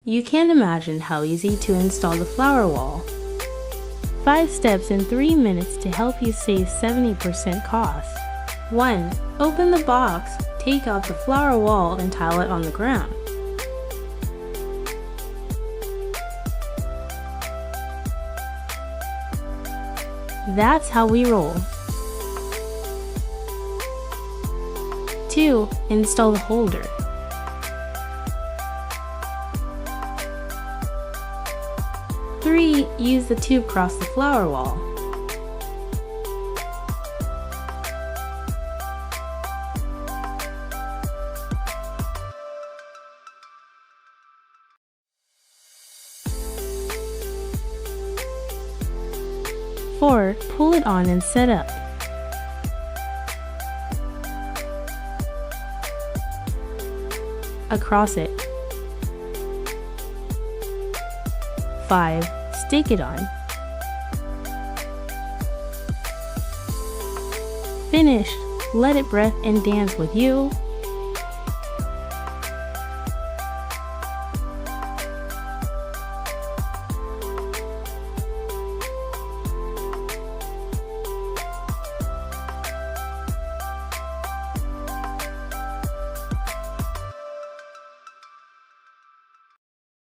You can't imagine how easy to install the flower wall. 5 steps in 3 minutes to help you save 70% cost. 1. Open the box, take out the flower wall and tile it on the ground. That's how we roll. 2. Install the holder. 3. Use the tube across the flower wall. 4. Pull it on and set up. 5. Across it. 5. Stick it on. Finish. Let it breathe and dance with you.